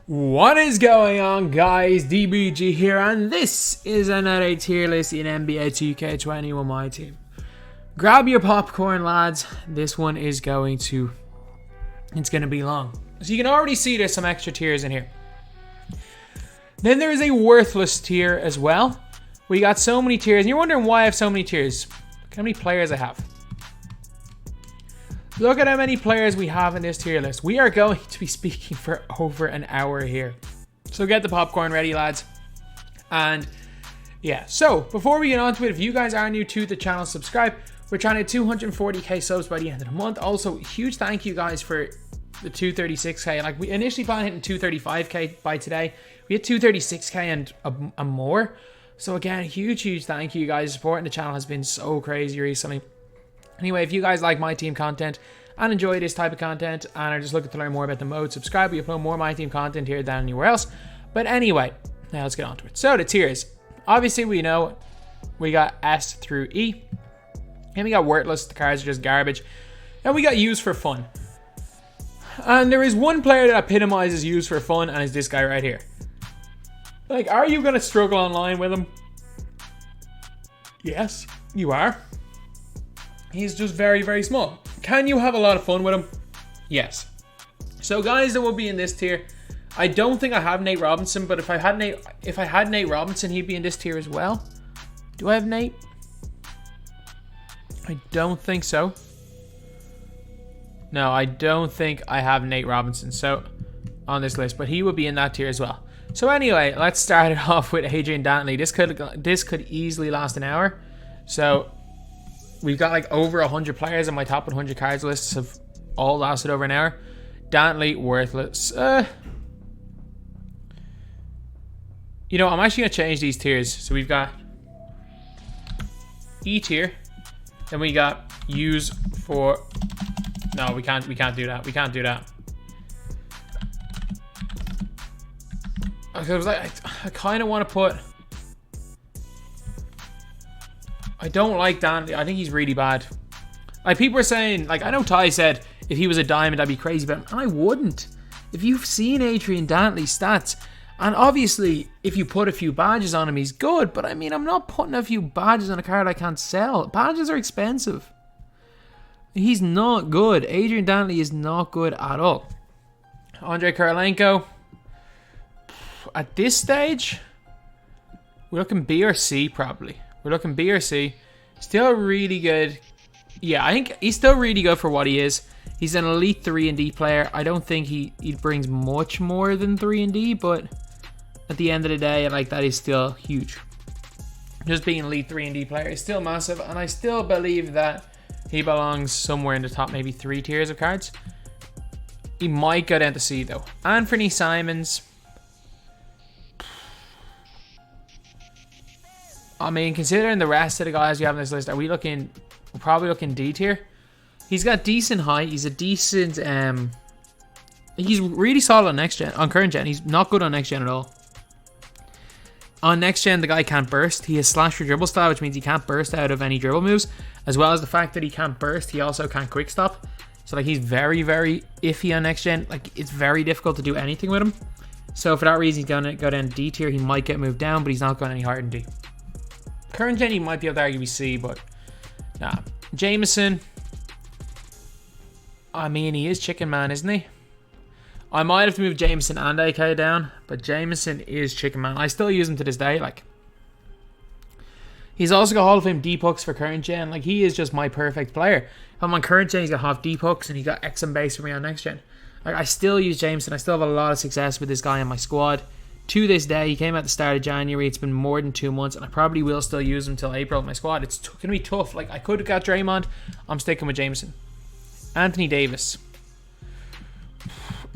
What is going on, guys? DBG here, and this is another tier list in NBA 2K21 MyTEAM. Grab your popcorn, lads. This one is going to be long. So you can already see there's some extra tiers in here. Then there is a worthless tier as well. We got so many tiers, and you're wondering why I have so many tiers. Look how many players I have. Look at how many players we have in this tier list. We are going to be speaking for over an hour here. So get the popcorn ready, lads. And yeah, so before we get on to it, if you guys are new to the channel, subscribe. We're trying to 240k subs by the end of the month. Also, huge thank you guys for the 236k. Like, we initially planned hitting 235k by today. We hit 236k and more. So again, huge thank you guys. Supporting the channel has been so crazy recently. Anyway, if you guys like MyTEAM content and enjoy this type of content and are just looking to learn more about the mode, subscribe. We upload more MyTEAM content here than anywhere else. But anyway, now let's get on to it. So the tiers. Obviously, we know we got S through E. And we got worthless. The cards are just garbage. And we got used for fun. And there is one player that epitomizes used for fun, and it's this guy right here. Like, are you going to struggle online with him? Yes, you are. He's just very small. Can you have a lot of fun with him? Yes. So guys that will be in this tier, I don't think I have Nate Robinson, but if I had Nate Robinson, he'd be in this tier as well. Do I have Nate? I don't think so. No, I don't think I have Nate Robinson so on this list, but he would be in that tier as well. So anyway, let's start it off with Adrian Dante. This could easily last an hour. So we've got like over 100 players on my top 100 cards lists have all lasted over an hour. Dante, worthless. You know, I'm actually going to change these tiers. So we've got E tier. Then we got use for... No, we can't do that. We can't do that. I was like, I kind of want to put... I don't like Dante. I think he's really bad. Like, people are saying, like, I know Ty said if he was a diamond, I'd be crazy about him. And I wouldn't. If you've seen Adrian Dante's stats, and obviously, if you put a few badges on him, he's good. But I mean, I'm not putting a few badges on a card I can't sell. Badges are expensive. He's not good. Adrian Dante is not good at all. Andre Kirilenko. At this stage, we're looking B or C probably. We're looking B or C. Still really good. Yeah, I think he's still really good for what he is. He's an elite 3-and-D player. I don't think he brings much more than 3-and-D, but at the end of the day, like, that is still huge. Just being an elite 3-and-D player is still massive, and I still believe that he belongs somewhere in the top maybe 3 tiers of cards. He might go down to C though. Anthony Simons. I mean, considering the rest of the guys we have on this list, we're probably looking D tier. He's got decent height. He's a decent, he's really solid on next gen, on current gen. He's not good on next gen at all. On next gen, the guy can't burst. He has slash for dribble style, which means he can't burst out of any dribble moves. As well as the fact that he can't burst, he also can't quick stop. So like, he's very iffy on next gen. Like, it's very difficult to do anything with him. So for that reason, he's gonna go down to D tier. He might get moved down, but he's not going any higher than D. Current gen, he might be able to argue C, but nah. Jameson. I mean, he is Chicken Man, isn't he? I might have to move Jameson and AK down, but Jameson is Chicken Man. I still use him to this day. Like, he's also got Hall of Fame deep hooks for current gen. Like, he is just my perfect player. If I'm on current gen, he's got half deep hooks, and he got X and base for me on next gen. Like, I still use Jameson. I still have a lot of success with this guy in my squad. To this day, he came at the start of January. It's been more than 2 months, and I probably will still use him until April in my squad. It's going to be tough. Like, I could have got Draymond. I'm sticking with Jameson. Anthony Davis.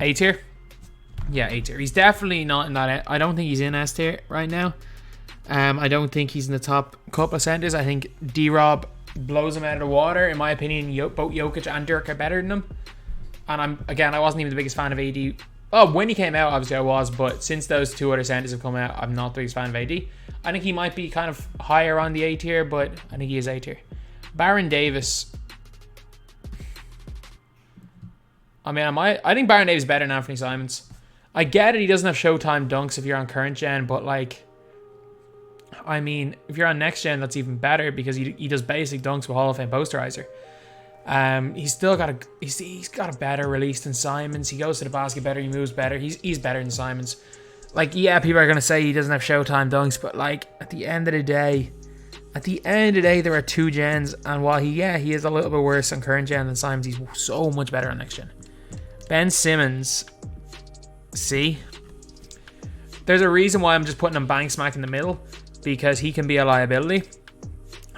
A tier? Yeah, A tier. He's definitely not in that. I don't think he's in S tier right now. I don't think he's in the top couple of centers. I think D-Rob blows him out of the water. In my opinion, both Jokic and Dirk are better than him. And I wasn't even the biggest fan of AD. Oh, when he came out, obviously I was, but since those 2 other centers have come out, I'm not the biggest fan of AD. I think he might be kind of higher on the A tier, but I think he is A tier. Baron Davis. I mean, I think Baron Davis is better than Anthony Simons. I get it, he doesn't have Showtime dunks if you're on current gen, but like, I mean, if you're on next gen, that's even better because he does basic dunks with Hall of Fame posterizer. He's still got he's got a better release than Simons. He goes to the basket better. He moves better. He's better than Simons. Like, yeah, people are gonna say he doesn't have Showtime dunks, but like at the end of the day, there are 2 gens, and while he is a little bit worse on current gen than Simons, he's so much better on next gen. Ben Simmons, see, there's a reason why I'm just putting him bang smack in the middle, because he can be a liability.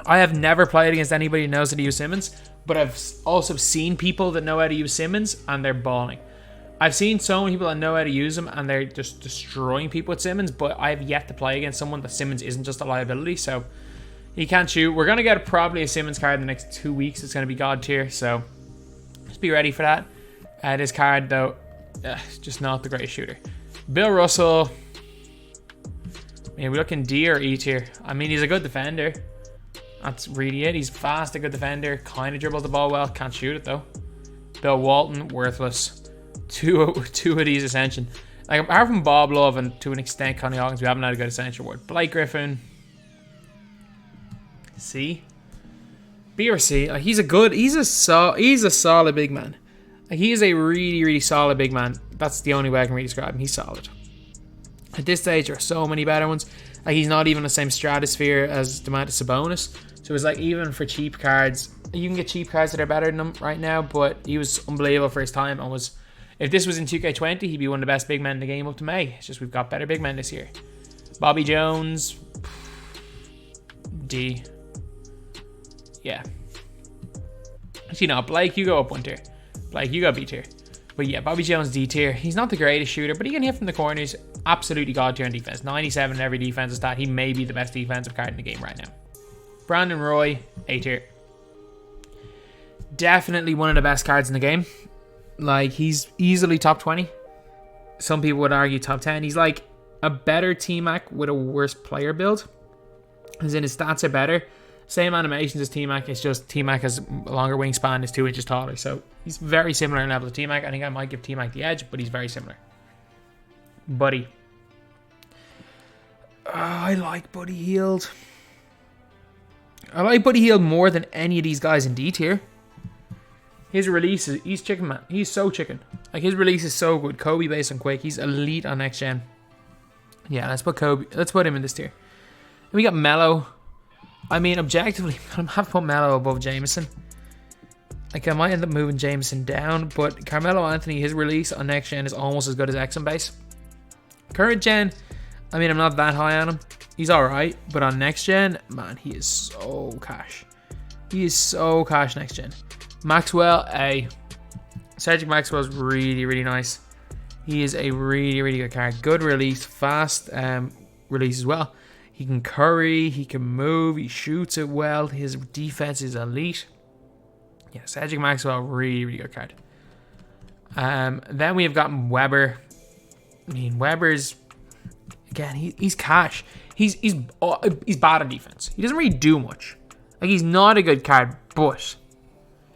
I have never played against anybody who knows how to use Simmons, but I've also seen people that know how to use Simmons and they're balling. I've seen so many people that know how to use him and they're just destroying people with Simmons, but I have yet to play against someone that Simmons isn't just a liability, so he can't shoot. We're going to get probably a Simmons card in the next 2 weeks. It's going to be God tier, so just be ready for that. This card, though, just not the greatest shooter. Bill Russell, we're looking D or E tier. I mean, he's a good defender. That's really it. He's fast, a good defender, kind of dribbles the ball well, can't shoot it though. Bill Walton, worthless. Two of these ascension. Like, apart from Bob Love and to an extent Connie Hawkins, we haven't had a good ascension award. Blake Griffin, C. B or C. Like, he's a solid big man. Like, he is a really, really solid big man. That's the only way I can really describe him. He's solid. At this stage, there are so many better ones. Like, he's not even the same stratosphere as Domantas Sabonis. So it's like, even for cheap cards, you can get cheap cards that are better than him right now, but he was unbelievable for his time and was, if this was in 2K20, he'd be one of the best big men in the game up to May. It's just we've got better big men this year. Bobby Jones, D. Yeah. Actually, no, Blake, you go up 1 tier. Blake, you go B tier. But yeah, Bobby Jones, D tier. He's not the greatest shooter, but he can hit from the corners. Absolutely God tier in defense. 97 in every defensive stat. He may be the best defensive card in the game right now. Brandon Roy, A tier. Definitely one of the best cards in the game. Like, he's easily top 20. Some people would argue top 10. He's like a better T-Mac with a worse player build. As in, his stats are better. Same animations as T-Mac. It's just T-Mac has a longer wingspan, is 2 inches taller. So he's very similar in level to T-Mac. I think I might give T-Mac the edge, but he's very similar. Buddy. I like Buddy Hield. I like Buddy Hield more than any of these guys in D tier. His release is, he's chicken, man. He's so chicken. Like, his release is so good. Kobe based on Quick. He's elite on next gen. Yeah, let's put Kobe. Let's put him in this tier. Then we got Melo. I mean, objectively, I'm have to put Melo above Jameson. Like, I might end up moving Jameson down, but Carmelo Anthony, his release on next gen is almost as good as X on base. Current gen, I mean, I'm not that high on him. He's alright, but on next gen, man, he is so cash. He is so cash next gen. Maxwell, A. Cedric Maxwell's really, really nice. He is a really, really good card. Good release, fast release as well. He can curry, he can move, he shoots it well. His defense is elite. Yeah, Cedric Maxwell, really, really good card. Then we have got Weber. I mean, Weber's, again, he's cash. He's bad on defense. He doesn't really do much. Like, he's not a good card, but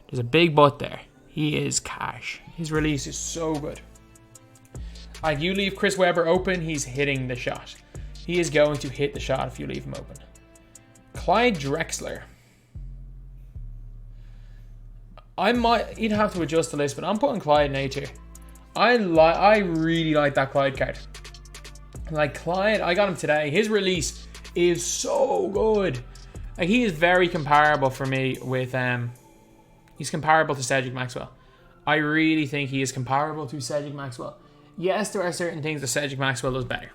there's a big but there. He is cash. His release is so good. Like, you leave Chris Webber open, he's hitting the shot. He is going to hit the shot if you leave him open. Clyde Drexler. You'd have to adjust the list, but I'm putting Clyde in A tier. I really like that Clyde card. Like, Clyde, I got him today. His release is so good. Like, he is very comparable for me with he's comparable to Cedric Maxwell. I really think he is comparable to Cedric Maxwell. Yes, there are certain things that Cedric Maxwell does better.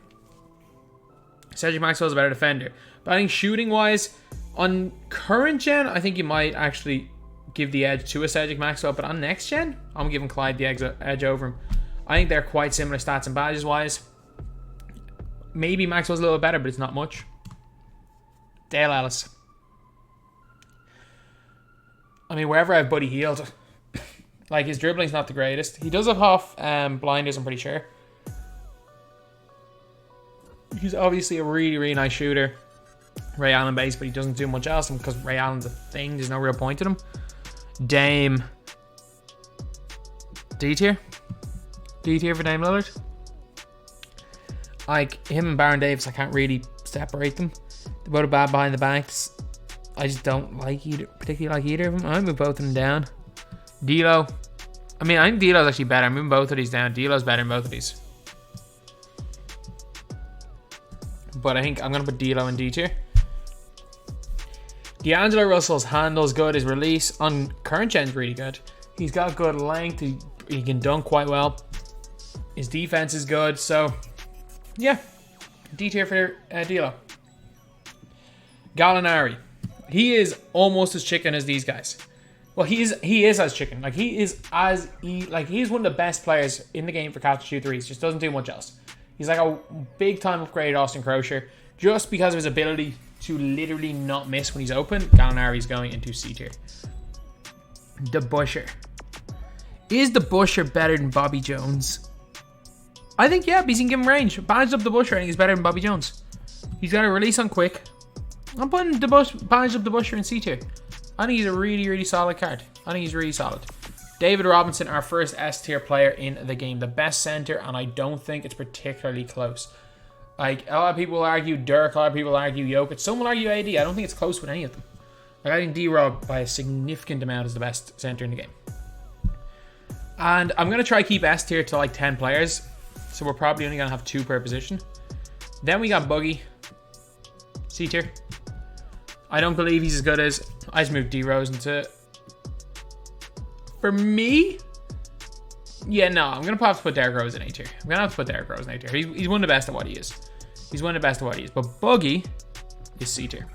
Cedric Maxwell is a better defender. But I think shooting-wise, on current gen, I think you might actually give the edge to a Cedric Maxwell. But on next gen, I'm giving Clyde the edge over him. I think they're quite similar stats and badges-wise. Maybe Maxwell's a little better, but it's not much. Dale Ellis. I mean, wherever I have Buddy Hield, like, his dribbling's not the greatest. He does have half blinders, I'm pretty sure. He's obviously a really, really nice shooter. Ray Allen base, but he doesn't do much else. And because Ray Allen's a thing, there's no real point in him. Dame. D tier? D tier for Dame Lillard? Like, him and Baron Davis, I can't really separate them. They're both bad behind the backs. I just don't particularly like either of them. I move both of them down. D'Lo. I mean, I think D'Lo's actually better. I'm moving both of these down. D'Lo's better in both of these. But I think I'm going to put D'Lo in D tier. D'Angelo Russell's handle's good. His release on current gen's really good. He's got good length. He can dunk quite well. His defense is good. So, yeah. D tier for D'Lo. Gallinari. He is almost as chicken as these guys. Well, he is as chicken. Like, he's one of the best players in the game for catch and shoot threes. Just doesn't do much else. He's like a big time upgraded Austin Crozier. Just because of his ability to literally not miss when he's open, Gallinari's going into C tier. The Busher. Is the Busher better than Bobby Jones? I think, yeah, because he can give him range. Bandaged up the Busher, I think he's better than Bobby Jones. He's got a release on quick. I'm putting bandaged up the Busher in C tier. I think he's a really, really solid card. I think he's really solid. David Robinson, our first S tier player in the game. The best center, and I don't think it's particularly close. Like, a lot of people will argue Dirk, a lot of people will argue Jokic. Some will argue AD. I don't think it's close with any of them. Like, I think D-Rob, by a significant amount, is the best center in the game. And I'm going to try to keep S tier to like 10 players. So we're probably only going to have 2 per position. Then we got Boogie. C tier. I don't believe he's as good as... I just moved D-Rose into... For me? Yeah, no. I'm going to have to put Derrick Rose in A tier. I'm going to have to put Derrick Rose in A tier. He's one of the best at what he is. He's one of the best at what he is. But Boogie is C tier.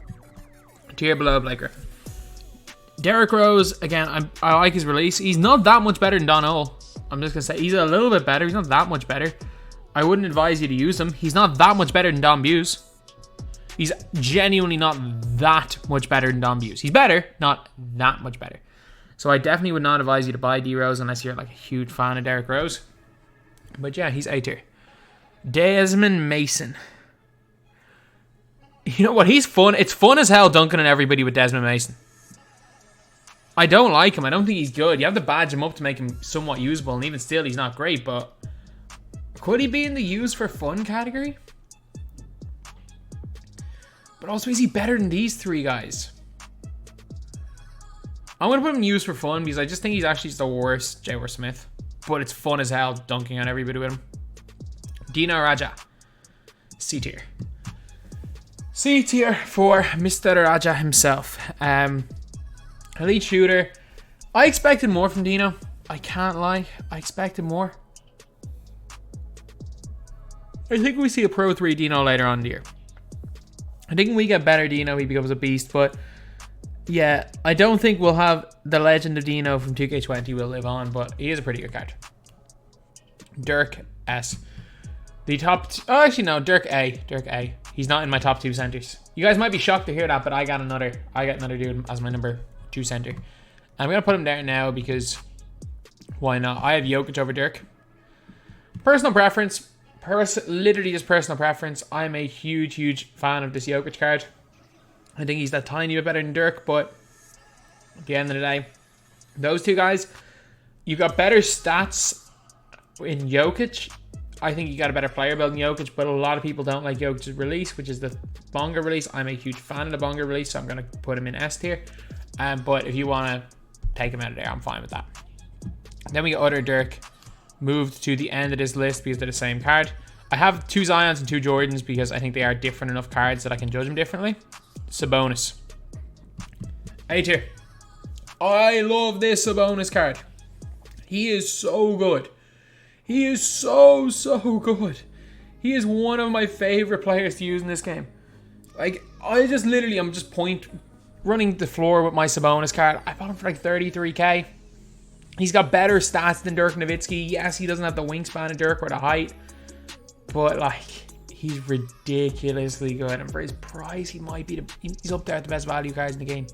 Tier below Blake Griffin. Derrick Rose, again, I like his release. He's not that much better than Don Ole. I'm just going to say he's a little bit better. He's not that much better. I wouldn't advise you to use him. He's not that much better than Don Buse. He's genuinely not that much better than Don Buse. He's better, not that much better. So I definitely would not advise you to buy D-Rose unless you're like a huge fan of Derrick Rose. But yeah, he's A tier. Desmond Mason. You know what? He's fun. It's fun as hell dunking on everybody with Desmond Mason. I don't like him. I don't think he's good. You have to badge him up to make him somewhat usable. And even still, he's not great. But could he be in the use for fun category? But also, is he better than these 3 guys? I'm going to put him in use for fun because I just think he's actually just the worst J.R. Smith. But it's fun as hell dunking on everybody with him. Dino Raja. C tier. C tier for Mr. Raja himself. Elite shooter. I expected more from Dino. I can't lie. I expected more. I think we see a Pro 3 Dino later on in the year. I think when we get better Dino, he becomes a beast. But yeah, I don't think we'll have the legend of Dino from 2K20 will live on. But he is a pretty good card. Dirk S. The top... oh, actually, no. Dirk A. Dirk A. He's not in my top 2 centers. You guys might be shocked to hear that, but I got another dude as my number 2 center. I'm going to put him there now because why not? I have Jokic over Dirk. Personal preference. Literally just personal preference. I'm a huge, huge fan of this Jokic card. I think he's that tiny bit better than Dirk, but at the end of the day, those 2 guys, you got better stats in Jokic. I think you got a better player build than Jokic, but a lot of people don't like Jokic's release, which is the Bonga release. I'm a huge fan of the Bonga release, so I'm going to put him in S tier. But if you want to take him out of there, I'm fine with that. Then we got other Dirk. Moved to the end of this list because they're the same card. I have 2 Zions and 2 Jordans because I think they are different enough cards that I can judge them differently. Sabonis. A tier. I love this Sabonis card. He is so good. He is so good. He is one of my favorite players to use in this game. Like, I'm just running the floor with my Sabonis card. I bought him for like 33k. He's got better stats than Dirk Nowitzki. Yes, he doesn't have the wingspan of Dirk or the height. But, like, he's ridiculously good. And for his price, he's up there at the best value cards in the game.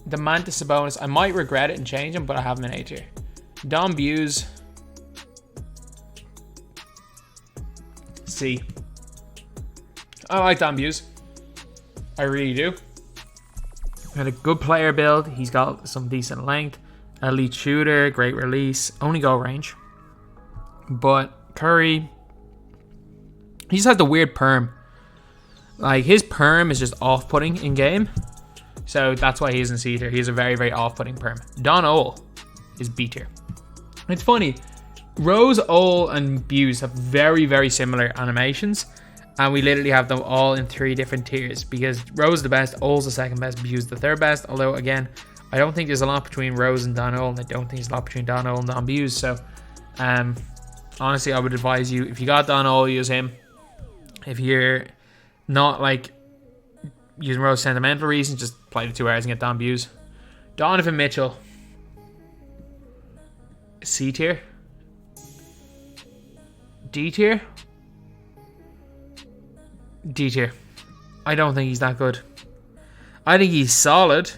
The Mantis Sabonis, I might regret it and change him, but I have him in A tier. Don Buse. C. I like Don Buse. I really do. Got a good player build. He's got some decent length. Elite shooter, great release, only goal range. But Curry, He just has the weird perm. Like, his perm is just off-putting in game. So that's why he's in C tier. He has a very, very off-putting perm. Don Ole is B tier. It's funny. Rose, Ole, and Buse have very, very similar animations. And we literally have them all in 3 different tiers. Because Rose is the best, Ole's the second best, Buse the third best. Although, again, I don't think there's a lot between Rose and Don Ole. And I don't think there's a lot between Don Ole and Don Buse. So, honestly, I would advise you, if you got Don Ole, use him. If you're not, like, using Rose for sentimental reasons, just play the 2 hours and get Don Buse. Donovan Mitchell. C tier. D tier. D tier. I don't think he's that good. I think he's solid.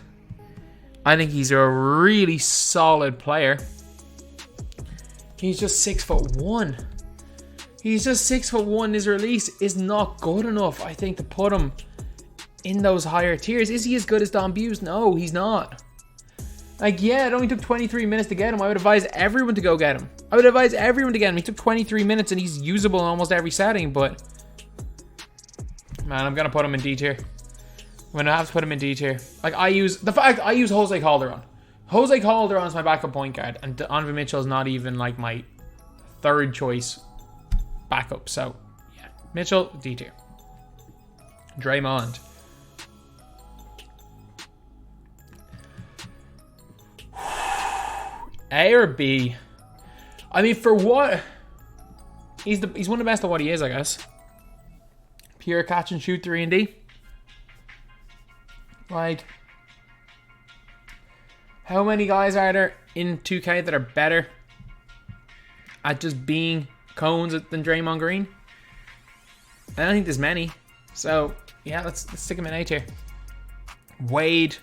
I think he's a really solid player. He's just 6'1". He's just 6'1". His release is not good enough, I think, to put him in those higher tiers. Is he as good as Don Buse? No, he's not. Like, yeah, it only took 23 minutes to get him. I would advise everyone to go get him. I would advise everyone to get him. He took 23 minutes and he's usable in almost every setting, but man, I'm gonna put him in D tier. I'm gonna have to put him in D tier. Like, I use Jose Calderon. Jose Calderon is my backup point guard, and Donovan Mitchell is not even like my 3rd choice backup. So yeah, Mitchell, D tier. Draymond. A or B? I mean, for what? He's one of the best at what he is, I guess. Pure catch and shoot 3 and D. Like, how many guys are there in 2K that are better at just being cones than Draymond Green? I don't think there's many. So yeah, let's stick him in A tier. Wade.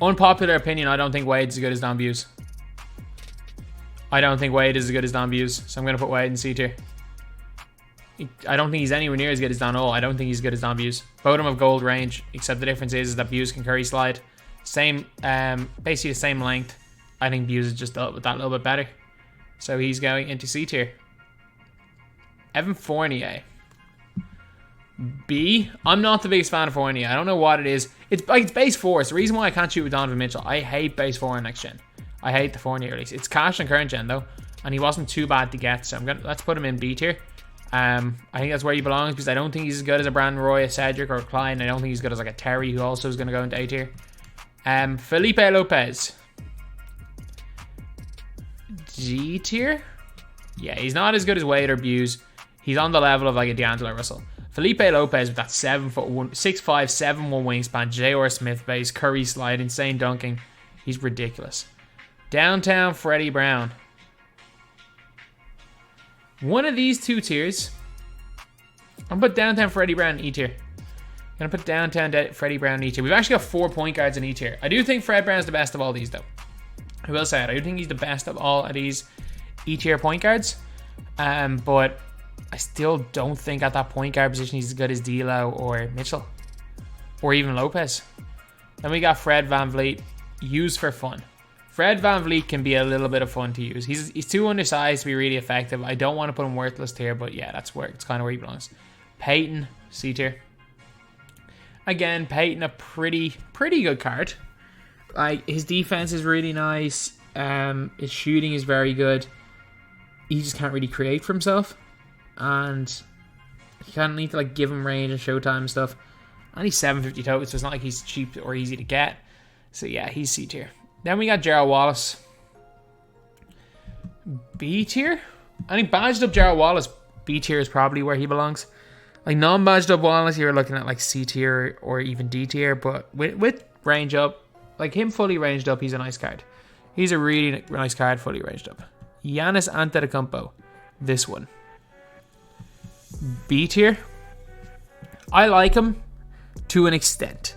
Unpopular opinion, I don't think Wade's as good as Don Buse. I don't think Wade is as good as Don Buse, so I'm going to put Wade in C tier. I don't think he's anywhere near as good as Don Ole. I don't think he's as good as Don Buse. Both of them have gold range, except the difference is that Buse can curry slide. Same, basically the same length. I think Buse is just that little bit better. So he's going into C tier. Evan Fournier. B. I'm not the biggest fan of Fournier. I don't know what it is. It's base 4. It's the reason why I can't shoot with Donovan Mitchell. I hate base 4 in next gen. I hate the Fournier release. It's cash in current gen though, and he wasn't too bad to get. So let's put him in B tier. I think that's where he belongs because I don't think he's as good as a Brandon Roy, a Cedric, or a Clyde. And I don't think he's as good as like a Terry, who also is going to go into A tier. Felipe Lopez. G tier. Yeah, he's not as good as Wade or Buse. He's on the level of like a D'Angelo Russell. Felipe Lopez with that 6'5", 7'1" wingspan, J.R. Smith base, Curry slide, insane dunking. He's ridiculous. Downtown Freddie Brown. One of these 2 tiers. I'm gonna put Downtown Freddie Brown in E tier. I'm gonna put Downtown Freddie Brown in E tier. We've actually got 4 point guards in E tier. I do think Fred Brown's the best of all these though. I will say it. I do think he's the best of all of these E tier point guards. But I still don't think at that point guard position he's as good as D'Lo or Mitchell. Or even Lopez. Then we got Fred VanVleet. Used for fun. Fred VanVleet can be a little bit of fun to use. He's too undersized to be really effective. I don't want to put him worthless tier, but yeah, it's kind of where he belongs. Peyton, C tier. Again, Peyton, a pretty good card. Like, his defense is really nice. His shooting is very good. He just can't really create for himself. And you kind of need to like give him range and showtime and stuff. And he's 750 total, so it's not like he's cheap or easy to get. So yeah, he's C tier. Then we got Gerald Wallace. B tier? I think badged up Gerald Wallace, B tier is probably where he belongs. Like non-badged up Wallace, you're looking at like C tier or even D tier. But with range up, like him fully ranged up, he's a nice card. He's a really nice card, fully ranged up. Giannis Antetokounmpo. This one. B tier. I like him to an extent.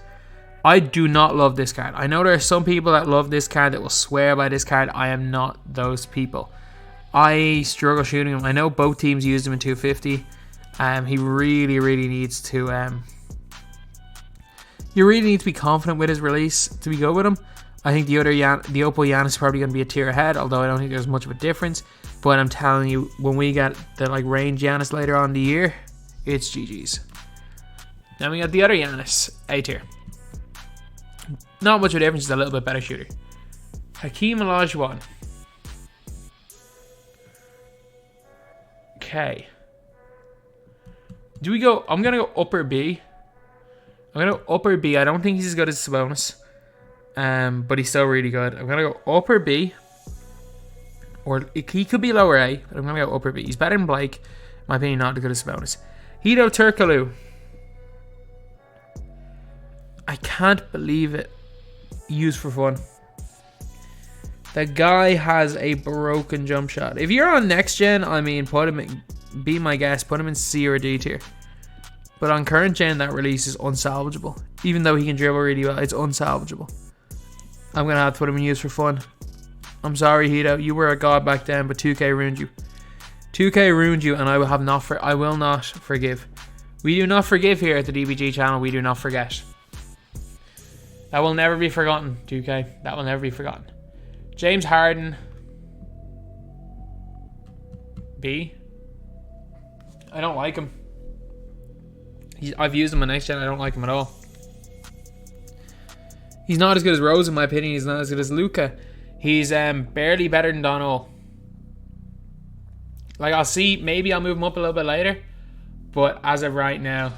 I do not love this card. I know there are some people that love this card that will swear by this card. I am not those people. I struggle shooting him. I know both teams used him in 250. He really needs to. You really need to be confident with his release to be good with him. I think the Opal Giannis is probably going to be a tier ahead, although I don't think there's much of a difference. But I'm telling you, when we get the like range Giannis later on in the year, it's GG's. Then we got the other Giannis, A tier. Not much of a difference, just a little bit better shooter. Hakeem Olajuwon. Okay. Do we go? I'm gonna go upper B. I'm gonna go upper B. I don't think he's as good as Sabonis, but he's still really good. I'm gonna go upper B, or he could be lower A, but I'm gonna go upper B. He's better than Blake, in my opinion. Not as good as Sabonis. Hedo Turkoglu. I can't believe it. Used for fun. The guy has a broken jump shot. If you're on next gen, I mean, put him in, be my guest, put him in C or D tier. But on current gen, that release is unsalvageable. Even though he can dribble really well, it's unsalvageable. I'm going to have to put him in use for fun. I'm sorry, Hito. You were a god back then, but 2K ruined you. 2K ruined you, and I will not forgive. We do not forgive here at the DBG channel. We do not forget. That will never be forgotten, 2K. That will never be forgotten. James Harden. B. I don't like him. I've used him on next gen. I don't like him at all. He's not as good as Rose in my opinion. He's not as good as Luka. He's barely better than Donald. Like, I'll see. Maybe I'll move him up a little bit later. But as of right now,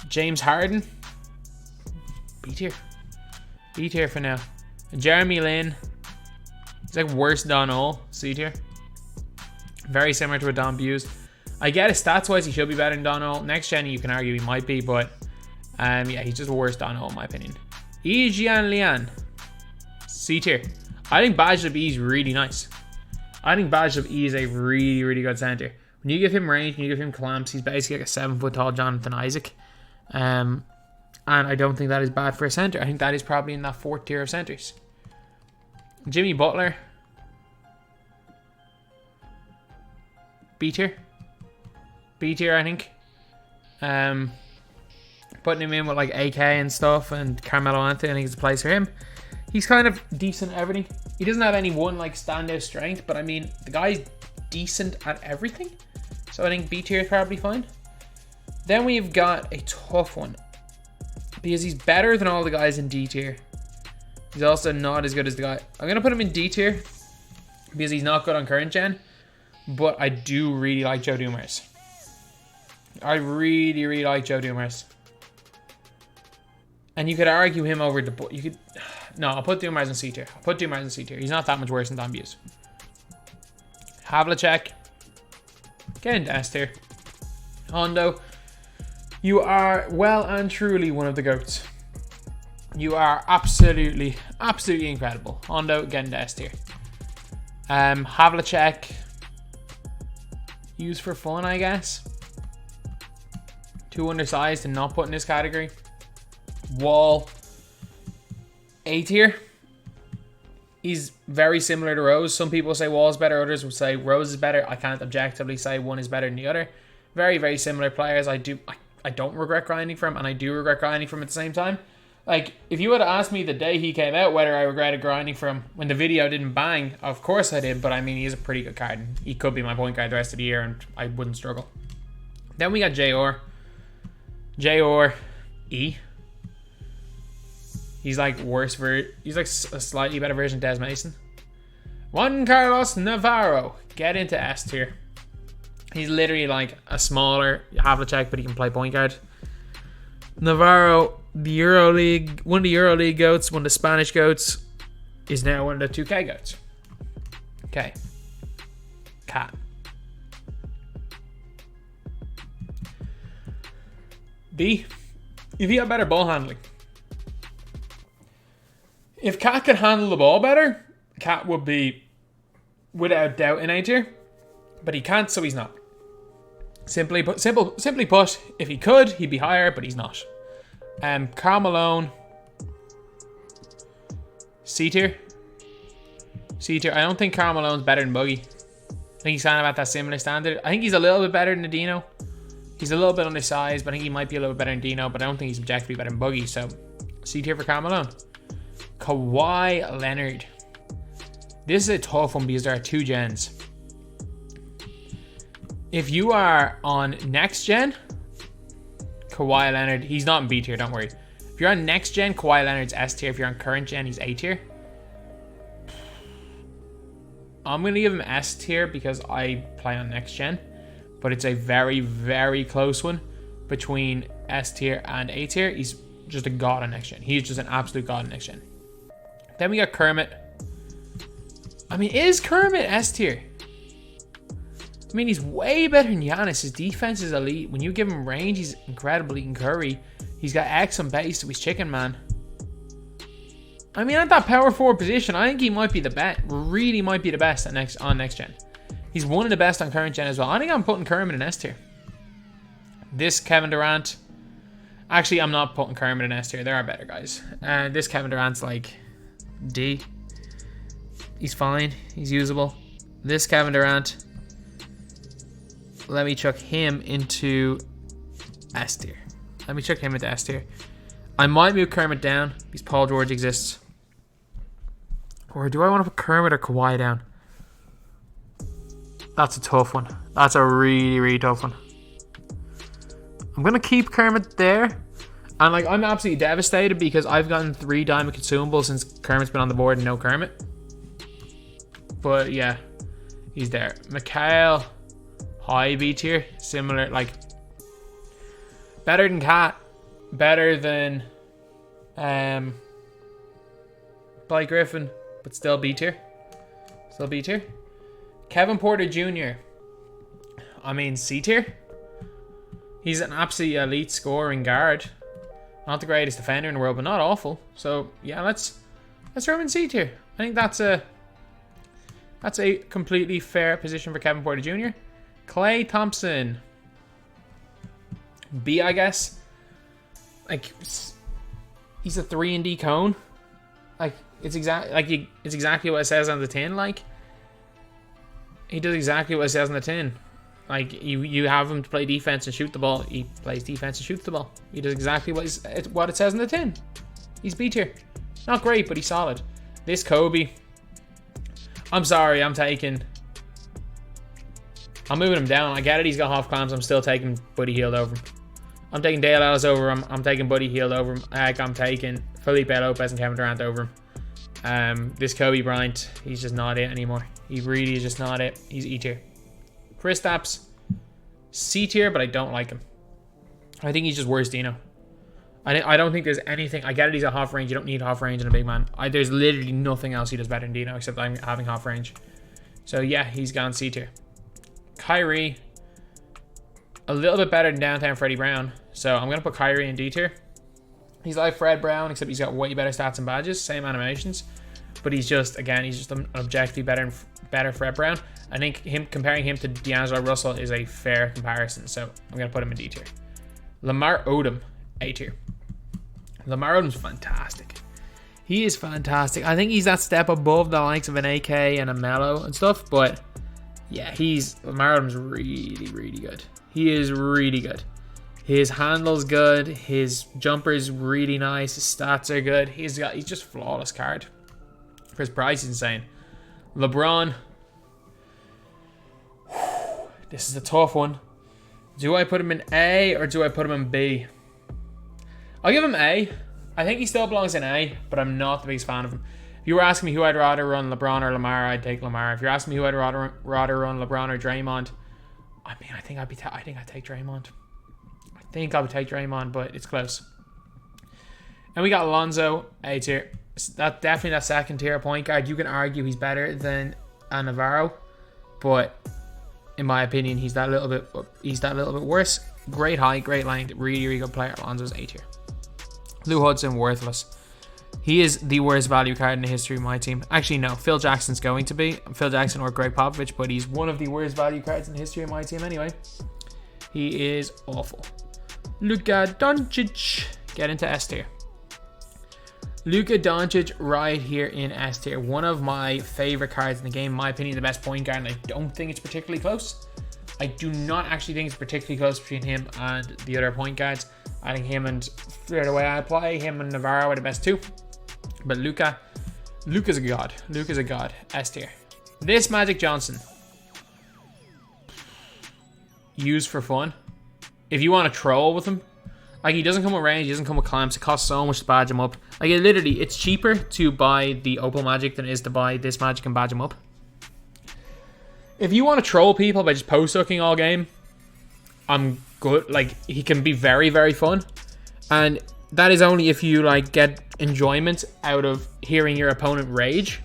James Harden. B tier. B tier for now. Jeremy Lin. He's like worse than Donald. C tier. Very similar to a Don Buse. I get it, stats wise he should be better than Donald. Next gen you can argue he might be, but yeah, he's just worse than Donald in my opinion. Yijian Lian. C tier. I think Badge of E is really nice. I think Badge of E is a really, really good center. When you give him range, when you give him clamps, he's basically like a 7 foot tall Jonathan Isaac. And I don't think that is bad for a center. I think that is probably in that 4th tier of centers. Jimmy Butler. B tier. B tier, I think. Putting him in with like AK and stuff and Carmelo Anthony, I think it's a place for him. He's kind of decent at everything. He doesn't have any one like standout strength, but I mean, the guy's decent at everything. So I think B tier is probably fine. Then we've got a tough one, because he's better than all the guys in D tier. He's also not as good as the guy. I'm going to put him in D tier because he's not good on current gen. But I do really like Joe Dumars. I really, really like Joe Dumars. And you could argue him over the... You could... No, I'll put Dumars in C tier. I'll put Dumars in C tier. He's not that much worse than Don Buse. Havlicek. Get into S tier. Hondo. You are well and truly one of the GOATs. You are absolutely, absolutely incredible. Hondo, get into S tier. Havlicek. Used for fun, I guess. Too undersized and not put in this category. Wall. A tier. He's very similar to Rose. Some people say Wall is better. Others would say Rose is better. I can't objectively say one is better than the other. Very, very similar players. I don't regret grinding for him, and I do regret grinding for him at the same time. Like, if you would have asked me the day he came out whether I regretted grinding for him when the video didn't bang, of course I did, but I mean, he's a pretty good card. He could be my point guard the rest of the year, and I wouldn't struggle. Then we got J.R. J.R. E. He's like he's like a slightly better version of Des Mason. Juan Carlos Navarro. Get into S tier. He's literally like a smaller Havlicek, but he can play point guard. Navarro, the EuroLeague, one of the EuroLeague GOATs, one of the Spanish GOATs, is now one of the 2K GOATs. Okay. Cat. B. If he had better ball handling. If Cat could handle the ball better, Cat would be without doubt in A tier. But he can't, so he's not. Simply put, if he could, he'd be higher, but he's not. Karl Malone. C tier. C tier. I don't think Karl Malone's better than Boogie. I think he's kind of at that similar standard. I think he's a little bit better than Dino. He's a little bit undersized, but I think he might be a little bit better than Dino, but I don't think he's objectively better than Boogie, so C tier for Karl Malone. Kawaii Leonard. This is a tough one because there are 2 gens. If you are on next gen, Kawaii Leonard, he's not in B tier, don't worry. If you're on next gen, Kawaii Leonard's S tier. If you're on current gen, he's A tier. I'm going to give him S tier because I play on next gen. But it's a very, very close one between S tier and A tier. He's just a god on next gen. He's just an absolute god on next gen. Then we got Kermit. I mean, is Kermit S tier? I mean, he's way better than Giannis. His defense is elite. When you give him range, he's incredible. He can curry. He's got X on base, so he's chicken, man. I mean, at that power forward position, I think he might be the best. Really might be the best on next gen. He's one of the best on current gen as well. I think I'm putting Kermit in S tier. This Kevin Durant. Actually, I'm not putting Kermit in S tier. There are better guys. This Kevin Durant's like D. He's fine. He's usable. This Kevin Durant. Let me chuck him into S tier. Let me chuck him into S tier. I might move Kermit down because Paul George exists. Or do I want to put Kermit or Kawhi down? That's a tough one. That's a really, really tough one. I'm going to keep Kermit there. And like, I'm absolutely devastated because I've gotten 3 diamond consumables since Kermit's been on the board and no Kermit. But yeah, he's there. Mikhail, high B tier. Similar, like, better than Cat. Better than Blake Griffin, but still B tier. Still B tier. Kevin Porter Jr. I mean, C tier. He's an absolutely elite scoring guard. Not the greatest defender in the world, but not awful. So yeah, let's throw him in C tier. I think that's a completely fair position for Kevin Porter Jr. Klay Thompson. B, I guess. Like, he's a 3-and-D cone. Like, it's exactly what it says on the tin. Like, he does exactly what it says on the tin. Like, you have him to play defense and shoot the ball. He plays defense and shoots the ball. He does exactly what it says on the tin. He's B tier. Not great, but he's solid. This Kobe. I'm sorry, I'm moving him down. I get it, he's got half clams. I'm still taking Buddy Hield over him. I'm taking Dale Ellis over him. I'm taking Buddy Hield over him. I'm taking Felipe Lopez and Kevin Durant over him. This Kobe Bryant, he's just not it anymore. He really is just not it. He's E tier. Kristaps, C tier, but I don't like him. I think he's just worse Dino. I don't think there's anything. I get it, he's at half range. You don't need half range in a big man. There's literally nothing else he does better than Dino except I'm having half range. So yeah, he's gone C tier. Kyrie, a little bit better than downtown Freddie Brown. So I'm going to put Kyrie in D tier. He's like Fred Brown, except he's got way better stats and badges. Same animations. But he's just an objectively better Fred Brown. I think comparing him to D'Angelo Russell is a fair comparison. So I'm going to put him in D tier. Lamar Odom, A tier. Lamar Odom's fantastic. He is fantastic. I think he's that step above the likes of an AK and a Melo and stuff. But yeah, Lamar Odom's really, really good. He is really good. His handle's good. His jumper's really nice. His stats are good. He's just flawless card. For his price, he's insane. LeBron. This is a tough one. Do I put him in A or do I put him in B? I'll give him A. I think he still belongs in A, but I'm not the biggest fan of him. If you were asking me who I'd rather run, LeBron or Lamar, I'd take Lamar. If you're asking me who I'd rather run, LeBron or Draymond, I mean, I think I'd take Draymond. I think I would take Draymond, but it's close. And we got Alonzo, A tier. That definitely that second tier point guard. You can argue he's better than Navarro, but in my opinion, he's that little bit worse. Great height, great length, really, really good player. Alonzo's A tier. Lou Hudson, worthless. He is the worst value card in the history of my team. Actually, no. Phil Jackson's going to be. Phil Jackson or Greg Popovich, but he's one of the worst value cards in the history of my team anyway. He is awful. Luka Doncic. Get into S tier. Luka Doncic right here in S tier. One of my favorite cards in the game. In my opinion, the best point guard, and I don't think it's particularly close. I do not actually think it's particularly close between him and the other point guards. I think him and, the way I play, him and Navarro are the best two. But Luka's a god. Luka's a god. S tier. This Magic Johnson. Used for fun. If you want to troll with him. Like, he doesn't come with range, he doesn't come with clamps. It costs so much to badge him up. Like, it's cheaper to buy the Opal Magic than it is to buy this Magic and badge him up. If you want to troll people by just post-hooking all game, I'm good. Like, he can be very, very fun. And that is only if you, like, get enjoyment out of hearing your opponent rage.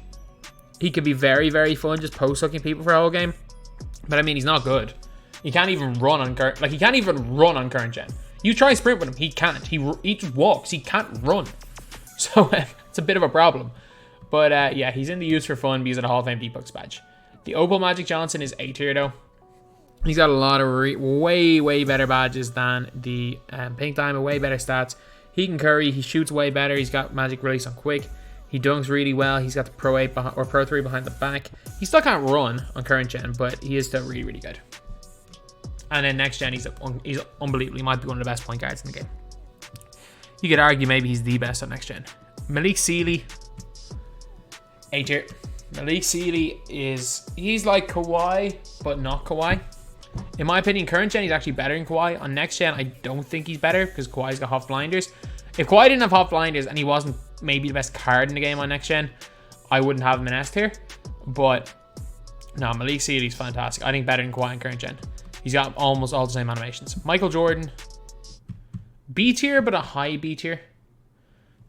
He could be very, very fun just post-hooking people for a whole game. But, I mean, he's not good. He can't even run on current... Like, he can't even run on current gen. You try sprint with him, he can't. He just walks. He can't run. So, it's a bit of a problem. But, yeah, he's in the use for fun because of the Hall of Fame Deep Bucks badge. The Opal Magic Johnson is A tier, though. He's got a lot of way, way better badges than the Pink Diamond. Way better stats. He can curry. He shoots way better. He's got Magic Release on quick. He dunks really well. He's got the Pro 8 or Pro 3 behind the back. He still can't run on current gen, but he is still really, really good. And then next gen, he's unbelievable. He might be one of the best point guards in the game. You could argue maybe he's the best on next gen. Malik Sealy, A tier. Malik Sealy he's like Kawhi, but not Kawhi. In my opinion, current gen, he's actually better than Kawhi. On next gen, I don't think he's better because Kawhi's got half blinders. If Kawhi didn't have half blinders and he wasn't maybe the best card in the game on next gen, I wouldn't have him in S tier. But no, Malik Sealy's fantastic. I think better than Kawhi in current gen. He's got almost all the same animations. Michael Jordan, B tier, but a high B tier.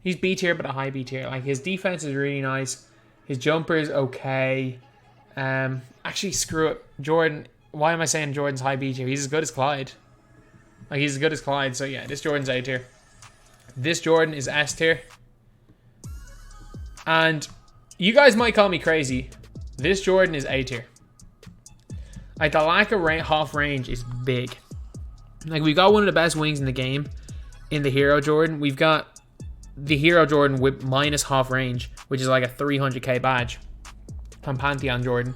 He's B tier, but a high B tier. Like, his defense is really nice. His jumper is okay. Actually, screw it. Jordan, why am I saying Jordan's high B tier? He's as good as Clyde. Like, he's as good as Clyde. So, yeah, this Jordan's A tier. This Jordan is S tier. And you guys might call me crazy. This Jordan is A tier. Like, the lack of half range is big. Like, we've got one of the best wings in the game in the Hero Jordan. We've got the Hero Jordan with minus half range, which is like a 300k badge on Pantheon Jordan.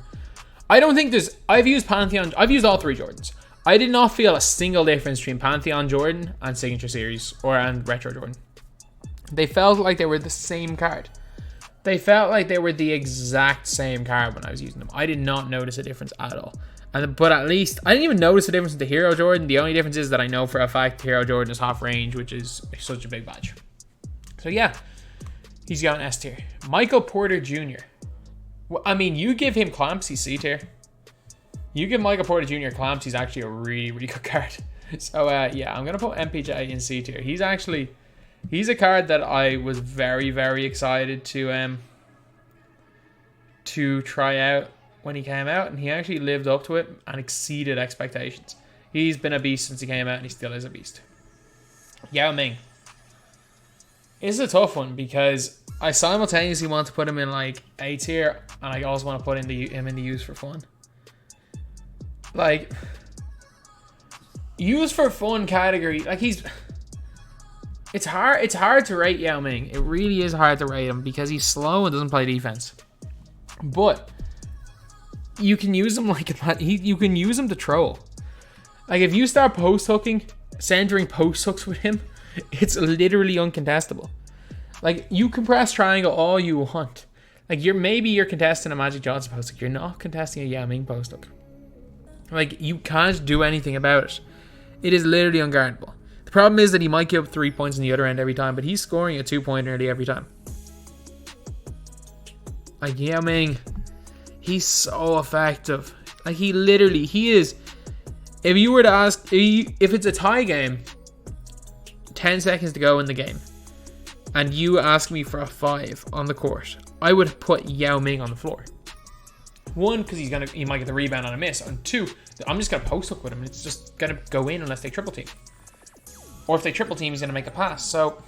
I don't think I've used all three Jordans. I did not feel a single difference between Pantheon Jordan and Signature Series and Retro Jordan. They felt like they were the same card. They felt like they were the exact same card when I was using them. I did not notice a difference at all. But at least, I didn't even notice the difference with the Hero Jordan. The only difference is that I know for a fact Hero Jordan is half range, which is such a big badge. So yeah, he's got an S tier. Michael Porter Jr. Well, I mean, you give him clamps, he's C tier. You give Michael Porter Jr. clamps, he's actually a really, really good card. So yeah, I'm going to put MPJ in C tier. He's a card that I was very, very excited to try out when he came out, and he actually lived up to it and exceeded expectations. He's been a beast since he came out, and he still is a beast. Yao Ming. It's a tough one because I simultaneously want to put him in like A tier, and I also want to put him in the use for fun. Like, use for fun category, like it's hard to rate Yao Ming. It really is hard to rate him because he's slow and doesn't play defense. But you can use him you can use him to troll. Like, if you start post hooking, centering post hooks with him, it's literally uncontestable. Like, you can press triangle all you want. Like, you're contesting a Magic Johnson post hook. You're not contesting a Yao Ming post hook. Like, you can't do anything about it. It is literally unguardable. The problem is that he might give up 3 points on the other end every time, but he's scoring a 2-pointer nearly every time. Like, Yao Ming, he's so effective. Like, he is. If you were to ask, if it's a tie game, 10 seconds to go in the game, and you ask me for a 5 on the court, I would put Yao Ming on the floor. 1, because he might get the rebound on a miss. And 2, I'm just going to post hook with him. It's just going to go in unless they triple team. Or if they triple team, he's going to make a pass. So,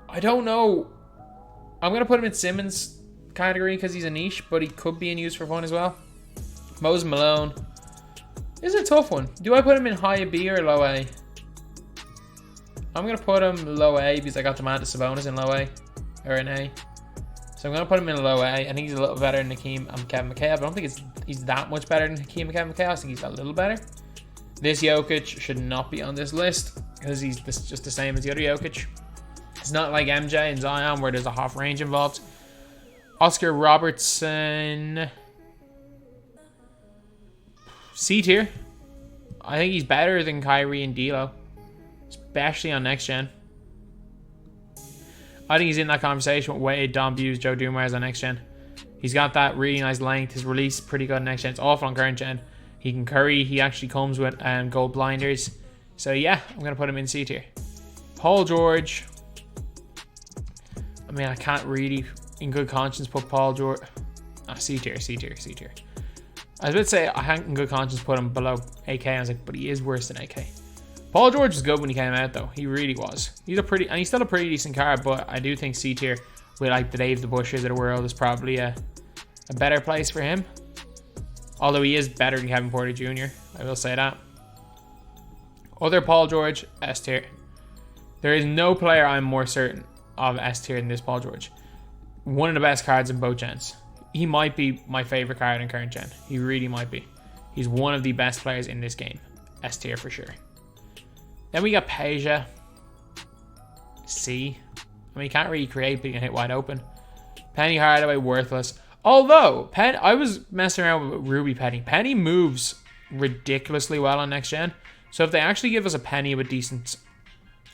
I don't know. I'm going to put him in Simmons category because he's a niche, but he could be in use for fun as well. Mose Malone. This is a tough one. Do I put him in high B or low A? I'm going to put him low A because I got Domantas Sabonis in low A. Or in A. So I'm going to put him in low A. I think he's a little better than Hakeem and Kevin McHale, but I don't think he's that much better than Hakeem and Kevin McHale. I think he's a little better. This Jokic should not be on this list. because he's just the same as the other Jokic. It's not like MJ and Zion where there's a half range involved. Oscar Robertson, C tier. I think he's better than Kyrie and D'Lo, especially on next gen. I think he's in that conversation with Wade, Don Buse, Joe Dumars on next gen. He's got that really nice length. His release pretty good on next gen. It's awful on current gen. He can curry. He actually comes with gold blinders. So yeah, I'm going to put him in C tier. Paul George. I mean, I can't really, in good conscience, put Paul George. C tier, C tier, C tier. I was about to say, I can't in good conscience put him below AK. I was like, but he is worse than AK. Paul George was good when he came out, though. He really was. He's still a pretty decent card, but I do think C tier with like the Dave the Bushers of the world is probably a better place for him. Although he is better than Kevin Porter Jr. I will say that. Other Paul George, S tier. There is no player I'm more certain of S tier than this Paul George. One of the best cards in both gens. He might be my favorite card in current gen. He really might be. He's one of the best players in this game. S tier for sure. Then we got Peja. C. I mean, he can't really create, but he can hit wide open. Penny Hardaway, worthless. Although, I was messing around with Ruby Penny. Penny moves ridiculously well on next gen. So if they actually give us a Penny with decent...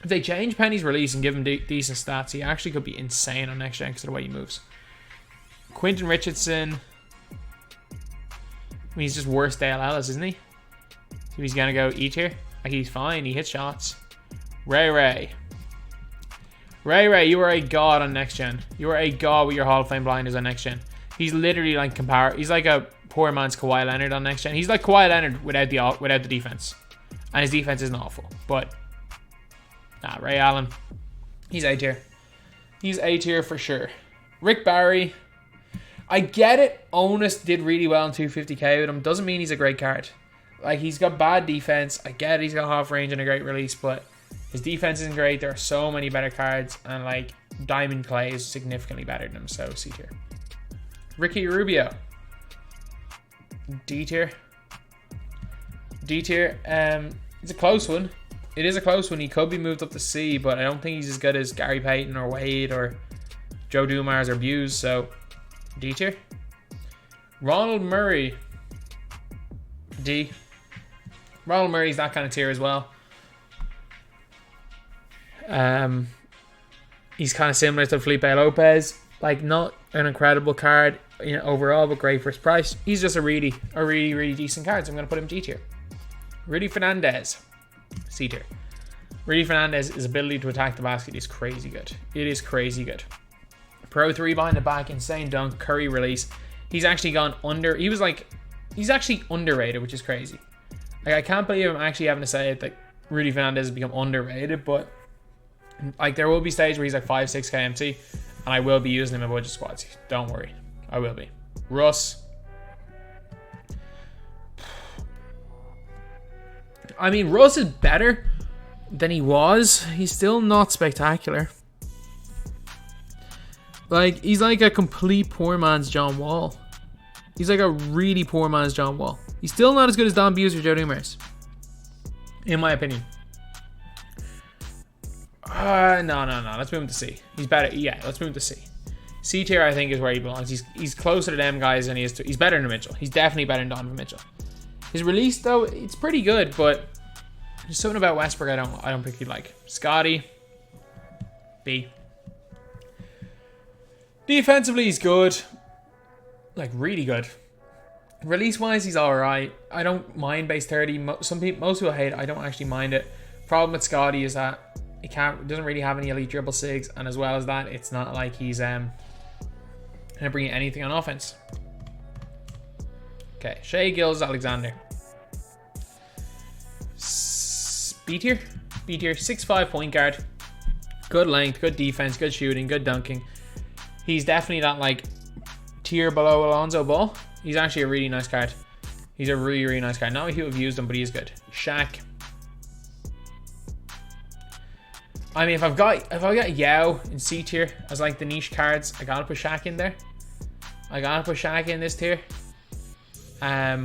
If they change Penny's release and give him decent stats, he actually could be insane on next gen because of the way he moves. Quinton Richardson. I mean, he's just worse DLLs, isn't he? So he's going to go E tier. Like, he's fine. He hits shots. Ray, you are a god on next gen. You are a god with your Hall of Fame blinders on next gen. He's literally like he's like a poor man's Kawhi Leonard on next gen. He's like Kawhi Leonard without the defense. And his defense isn't awful. But nah, Ray Allen. He's A tier. He's A tier for sure. Rick Barry. I get it. Onus did really well in 250k with him. Doesn't mean he's a great card. Like, he's got bad defense. I get it. He's got half range and a great release, but his defense isn't great. There are so many better cards, and like Diamond Clay is significantly better than him, so C tier. Ricky Rubio. D tier. D tier. It's a close one. It is a close one. He could be moved up to C, but I don't think he's as good as Gary Payton or Wade or Joe Dumars or Buse, so D tier. Ronald Murray. D. Ronald Murray's that kind of tier as well. He's kind of similar to Felipe Lopez. Like, not an incredible card, you know, overall, but great for his price. He's just a really decent card, so I'm going to put him G tier. Rudy Fernandez. C tier. Rudy Fernandez's ability to attack the basket is crazy good. It is crazy good. Pro 3 behind the back, insane dunk, Curry release. He's actually gone under. He's actually underrated, which is crazy. Like, I can't believe I'm actually having to say it, that Rudy Fernandez has become underrated, but like, there will be stages where he's like 5-6 KMT, and I will be using him in budget squads. Don't worry. I will be. Russ. I mean, Russ is better than he was. He's still not spectacular. Like, he's like a complete poor man's John Wall. He's like a really poor man's John Wall. He's still not as good as Don Buse or Joe Dumars, in my opinion. No. Let's move him to C. He's better. Yeah, let's move him to C. C tier, I think, is where he belongs. He's closer to them guys than he is to. He's better than Mitchell. He's definitely better than Donovan Mitchell. His release, though, it's pretty good, but there's something about Westbrook I don't particularly like. Scotty. B. Defensively, he's good. Like, really good. Release-wise, he's alright. I don't mind base 30. Most people hate it. I don't actually mind it. Problem with Scotty is that he doesn't really have any elite dribble sigs, and as well as that, it's not like he's gonna bring you anything on offense. Okay, Shea Gilgeous-Alexander. B tier? B tier. 6'5" point guard. Good length, good defense, good shooting, good dunking. He's definitely that, like, tier below Alonzo Ball. He's actually a really nice card. He's a really nice card. Not many people have used him, but he is good. Shaq. I mean, if I've got Yao in C tier as like the niche cards, I gotta put Shaq in there. I gotta put Shaq in this tier. I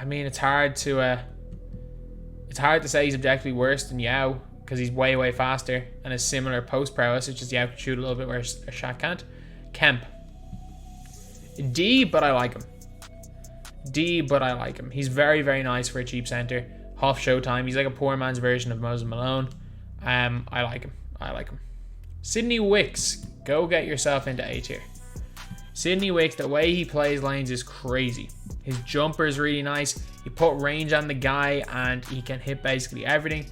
mean, it's hard to It's hard to say he's objectively worse than Yao because he's way, way faster and has similar post prowess, which is Yao can shoot a little bit where Shaq can't. Kemp. D, but I like him. D, but I like him. He's very, very nice for a cheap center. Half Showtime. He's like a poor man's version of Mose Malone. I like him. I like him. Sidney Wicks. Go get yourself into A tier. Sidney Wicks, the way he plays lanes is crazy. His jumper is really nice. He put range on the guy and he can hit basically everything.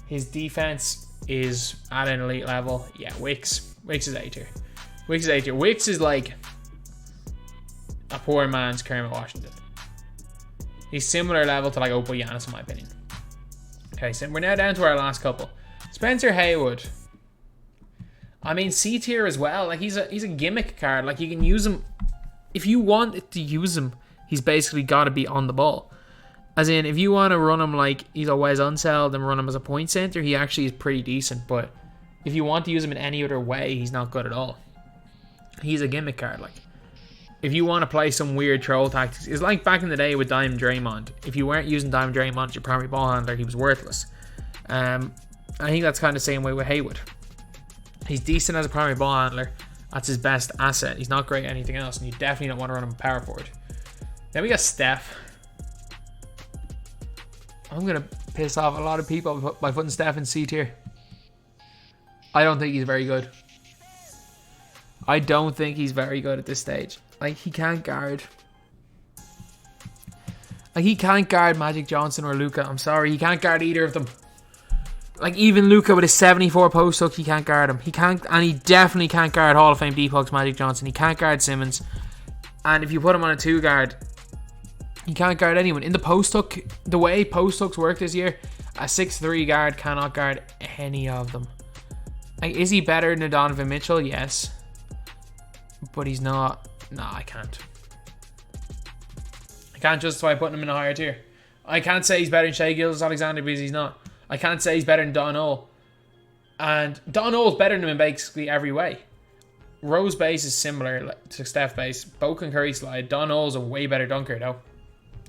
His defense is at an elite level. Yeah, Wicks. Wicks is A tier. Wicks is A tier. Wicks is like a poor man's Kermit Washington. He's similar level to like Opal Giannis in my opinion. Okay, so we're now down to our last couple. Spencer Haywood. I mean, C tier as well. Like he's a gimmick card. Like you can use him if you want to use him. He's basically got to be on the ball. As in, if you want to run him like he's always unselled and run him as a point center, he actually is pretty decent. But if you want to use him in any other way, he's not good at all. He's a gimmick card. Like if you want to play some weird troll tactics, it's like back in the day with Diamond Draymond. If you weren't using Diamond Draymond as your primary ball handler, he was worthless. I think that's kind of the same way with Haywood. He's decent as a primary ball handler. That's his best asset. He's not great at anything else, and you definitely don't want to run him power forward. Then we got Steph. I'm going to piss off a lot of people by putting Steph in C tier. I don't think he's very good. I don't think he's very good at this stage. Like, he can't guard. Like, he can't guard Magic Johnson or Luka. I'm sorry, he can't guard either of them. Like, even Luka with his 74 post hook, he can't guard him. He can't, and he definitely can't guard Hall of Fame deep hooks Magic Johnson. He can't guard Simmons. And if you put him on a 2 guard, he can't guard anyone. In the post hook, the way post hooks work this year, a 6'3 guard cannot guard any of them. Like, is he better than Donovan Mitchell? Yes. But he's not. Nah, I can't. I can't justify putting him in a higher tier. I can't say he's better than Shai Gilgeous-Alexander because he's not. I can't say he's better than Don Ole. And Don Ole's better than him in basically every way. Rose base is similar to Steph base. Both can Curry slide. Don Ole's a way better dunker though.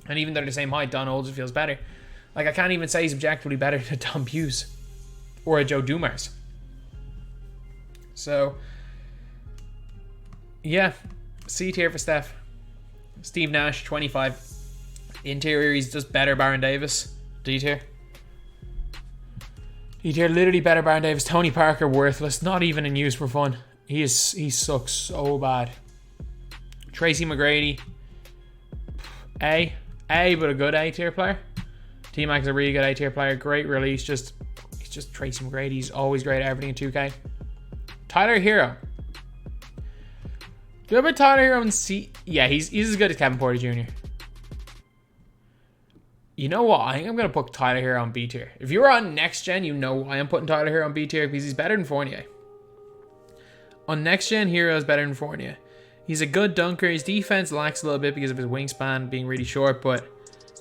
And even though they're the same height, Don Ole just feels better. Like, I can't even say he's objectively better than Tom Buse. Or a Joe Dumas. So, yeah. C tier for Steph. Steve Nash, 25. Interior, he's just better Baron Davis. D tier. D tier, literally better Baron Davis. Tony Parker, worthless. Not even in use for fun. He sucks so bad. Tracy McGrady. A, but a good A tier player. T-Mac is a really good A tier player. Great release. He's just Tracy McGrady. He's always great at everything in 2K. Tyler Hero. Do you ever Tyler Hero in C? Yeah, he's as good as Kevin Porter Jr. You know what? I think I'm going to put Tyler Hero on B tier. If you're on next gen, you know why I'm putting Tyler Hero on B tier, because he's better than Fournier. On next gen, Hero is better than Fournier. He's a good dunker. His defense lacks a little bit because of his wingspan being really short, but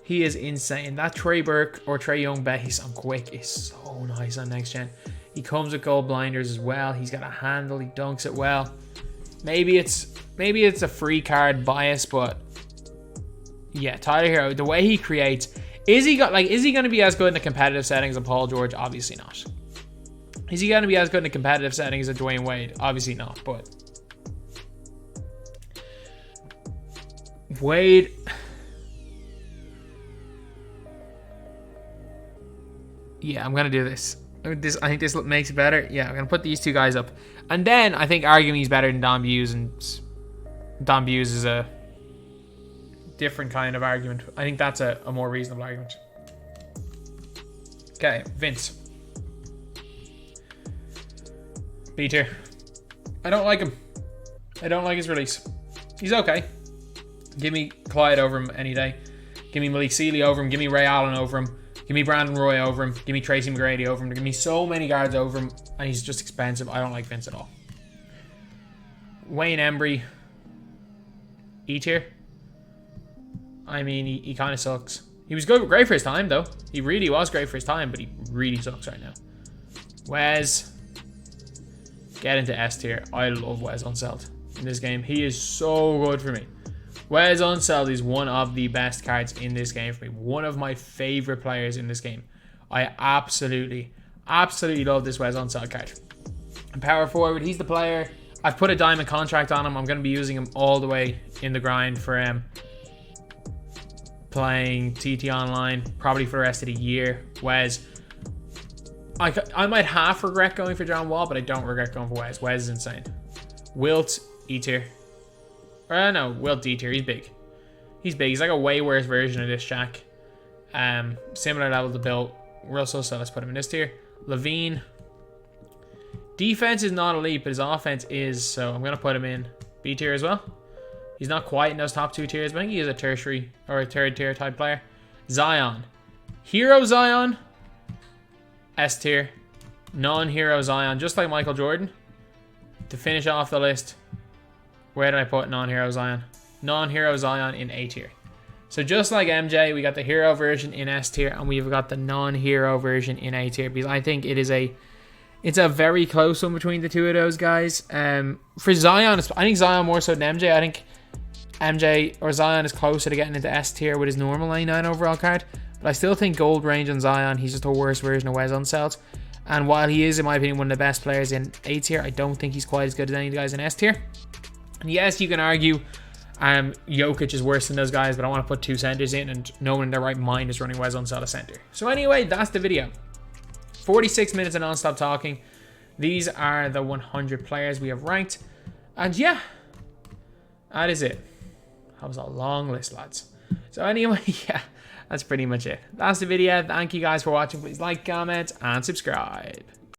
he is insane. That Trey Burke or Trey Young base on quick is so nice on next gen. He comes with gold blinders as well. He's got a handle. He dunks it well. Maybe it's a free card bias, but yeah, Tyler Hero, the way he creates, is he going to be as good in the competitive settings as Paul George? Obviously not. Is he going to be as good in the competitive settings as Dwayne Wade? Obviously not, but Wade, yeah, I'm going to do this. I think this makes it better. Yeah, I'm going to put these two guys up. And then I think arguing he's better than Don Buse, and Don Buse is a different kind of argument. I think that's a more reasonable argument. Okay, Vince. B tier. I don't like him. I don't like his release. He's okay. Give me Clyde over him any day. Give me Malik Sealy over him. Give me Ray Allen over him. Give me Brandon Roy over him. Give me Tracy McGrady over him. Give me so many guards over him. And he's just expensive. I don't like Vince at all. Wayne Embry. E tier. I mean, he kind of sucks. He was great for his time, though. He really was great for his time, but he really sucks right now. Wes. Get into S tier. I love Wes Unseld in this game. He is so good for me. Wes Unseld is one of the best cards in this game for me. One of my favorite players in this game. I absolutely love this Wes Unseld card. And power forward, he's the player. I've put a diamond contract on him. I'm going to be using him all the way in the grind for playing TT Online, probably for the rest of the year. Wes, I might half regret going for John Wall, but I don't regret going for Wes. Wes is insane. Wilt, E tier. No, Wilt D tier. He's big. He's big. He's like a way worse version of this Shaq. Similar level to Bill Russell, so let's put him in this tier. Levine. Defense is not elite, but his offense is, so I'm going to put him in B tier as well. He's not quite in those top 2 tiers, but I think he is a tertiary or a 3rd tier type player. Zion. Hero Zion. S tier. Non-hero Zion, just like Michael Jordan. To finish off the list, where did I put non-hero Zion? Non-hero Zion in A tier. So just like MJ, we got the hero version in S tier, and we've got the non-hero version in A tier, because I think it's a very close one between the two of those guys. For Zion, I think Zion more so than MJ. I think MJ or Zion is closer to getting into S tier with his normal 99 overall card. But I still think gold range on Zion, he's just a worse version of Wes Unseld. And while he is, in my opinion, one of the best players in A tier, I don't think he's quite as good as any of the guys in S tier. And yes, you can argue Jokic is worse than those guys, but I want to put 2 centers in, and no one in their right mind is running Wes Unseld a center. So anyway, that's the video. 46 minutes of non-stop talking. These are the 100 players we have ranked. And yeah, that is it. That was a long list, lads. So anyway, yeah, that's pretty much it. That's the video. Thank you guys for watching. Please like, comment, and subscribe.